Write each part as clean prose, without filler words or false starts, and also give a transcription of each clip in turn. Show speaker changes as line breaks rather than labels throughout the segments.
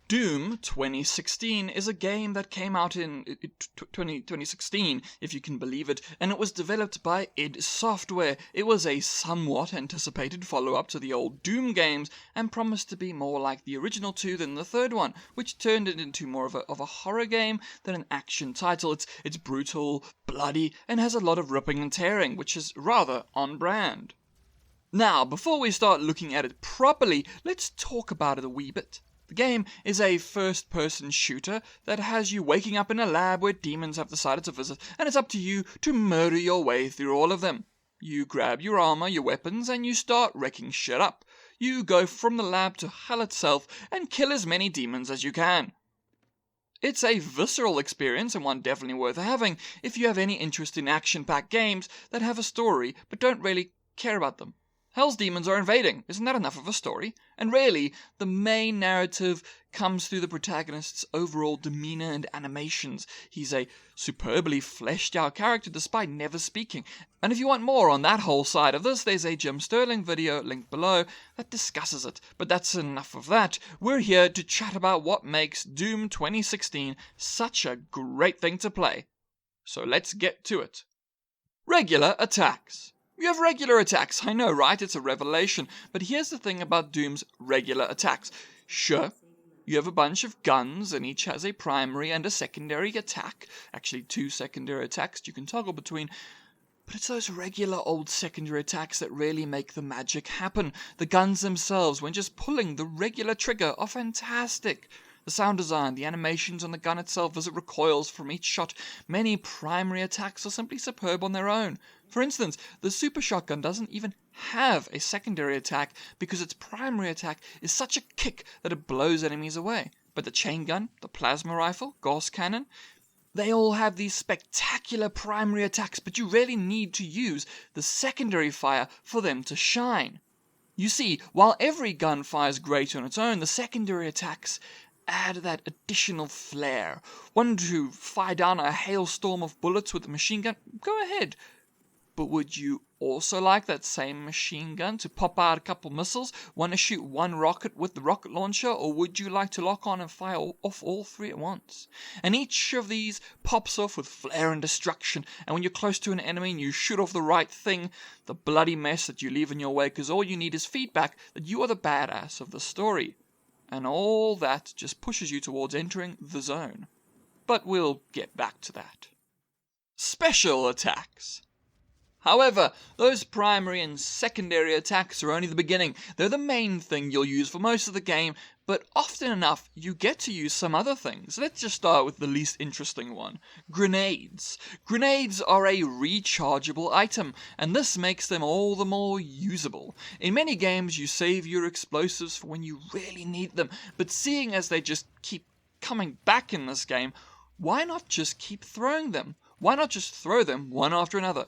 Doom 2016 is a game that came out in 2016, if you can believe it, and it was developed by id Software. It was a somewhat anticipated follow-up to the old Doom games, and promised to be more like the original two than the third one, which turned it into more of a horror game than an action title. It's brutal, bloody, and has a lot of ripping and tearing, which is rather on brand. Now, before we start looking at it properly, let's talk about it a wee bit. The game is a first-person shooter that has you waking up in a lab where demons have decided to visit, and it's up to you to murder your way through all of them. You grab your armor, your weapons, and you start wrecking shit up. You go from the lab to hell itself and kill as many demons as you can. It's a visceral experience and one definitely worth having if you have any interest in action-packed games that have a story but don't really care about them. Hell's demons are invading. Isn't that enough of a story? And really, the main narrative comes through the protagonist's overall demeanor and animations. He's a superbly fleshed out character despite never speaking. And if you want more on that whole side of this, there's a Jim Sterling video linked below that discusses it. But that's enough of that. We're here to chat about what makes Doom 2016 such a great thing to play. So let's get to it. Regular attacks. You have regular attacks, I know, right? It's a revelation. But here's the thing about Doom's regular attacks. Sure, you have a bunch of guns, and each has a primary and a secondary attack. Actually, 2 secondary attacks you can toggle between. But it's those regular old secondary attacks that really make the magic happen. The guns themselves, when just pulling the regular trigger, are fantastic. The sound design, the animations on the gun itself as it recoils from each shot. Many primary attacks are simply superb on their own. For instance, the super shotgun doesn't even have a secondary attack because its primary attack is such a kick that it blows enemies away. But the chain gun, the plasma rifle, Gauss cannon, they all have these spectacular primary attacks, but you really need to use the secondary fire for them to shine. You see, while every gun fires great on its own, the secondary attacks add that additional flair. Want to fire down a hailstorm of bullets with a machine gun? Go ahead. But would you also like that same machine gun to pop out a couple missiles? Want to shoot one rocket with the rocket launcher? Or would you like to lock on and fire off all 3 at once? And each of these pops off with flair and destruction. And when you're close to an enemy and you shoot off the right thing, the bloody mess that you leave in your way, because all you need is feedback that you are the badass of the story. And all that just pushes you towards entering the zone. But we'll get back to that. Special attacks. However, those primary and secondary attacks are only the beginning. They're the main thing you'll use for most of the game, but often enough you get to use some other things. Let's just start with the least interesting one. Grenades. Grenades are a rechargeable item, and this makes them all the more usable. In many games you save your explosives for when you really need them, but seeing as they just keep coming back in this game, why not just keep throwing them? Why not just throw them one after another?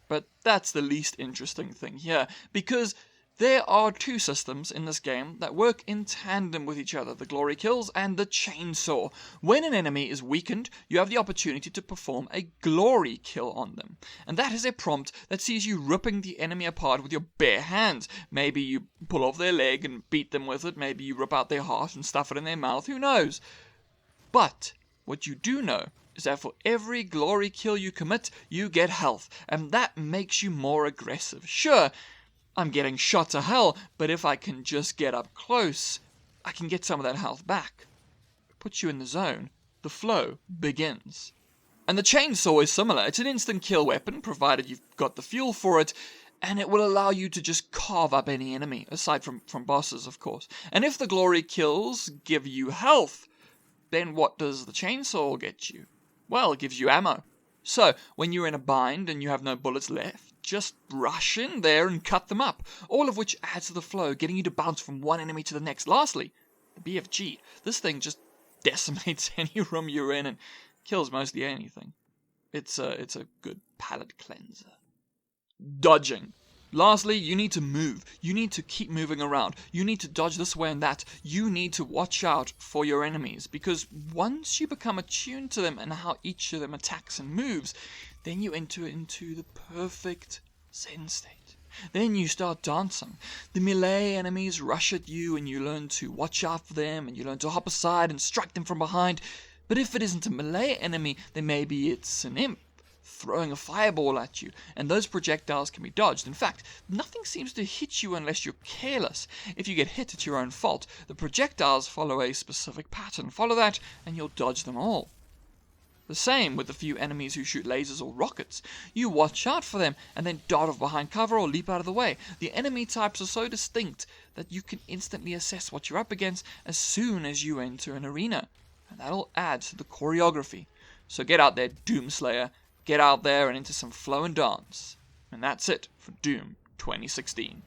But that's the least interesting thing here, because there are 2 systems in this game that work in tandem with each other, the glory kills and the chainsaw. When an enemy is weakened, you have the opportunity to perform a glory kill on them. And that is a prompt that sees you ripping the enemy apart with your bare hands. Maybe you pull off their leg and beat them with it, maybe you rip out their heart and stuff it in their mouth, who knows? But what you do know is that for every glory kill you commit, you get health, and that makes you more aggressive. Sure, I'm getting shot to hell, but if I can just get up close, I can get some of that health back. It puts you in the zone. The flow begins. And the chainsaw is similar. It's an instant kill weapon, provided you've got the fuel for it, and it will allow you to just carve up any enemy, aside from bosses, of course. And if the glory kills give you health, then what does the chainsaw get you? Well, it gives you ammo. So, when you're in a bind and you have no bullets left, just rush in there and cut them up, all of which adds to the flow, getting you to bounce from one enemy to the next. Lastly, the BFG. This thing just decimates any room you're in and kills mostly anything. It's a good palate cleanser. Dodging. Lastly, you need to move. You need to keep moving around. You need to dodge this way and that. You need to watch out for your enemies, because once you become attuned to them and how each of them attacks and moves, then you enter into the perfect Zen state. Then you start dancing. The melee enemies rush at you, and you learn to watch out for them, and you learn to hop aside and strike them from behind. But if it isn't a melee enemy, then maybe it's an imp throwing a fireball at you, and those projectiles can be dodged. In fact, nothing seems to hit you unless you're careless. If you get hit, it's your own fault. The projectiles follow a specific pattern. Follow that, and you'll dodge them all. The same with the few enemies who shoot lasers or rockets. You watch out for them, and then dart off behind cover or leap out of the way. The enemy types are so distinct that you can instantly assess what you're up against as soon as you enter an arena. And that'll add to the choreography. So get out there, Doomslayer. Get out there and into some flow and dance. And that's it for Doom 2016.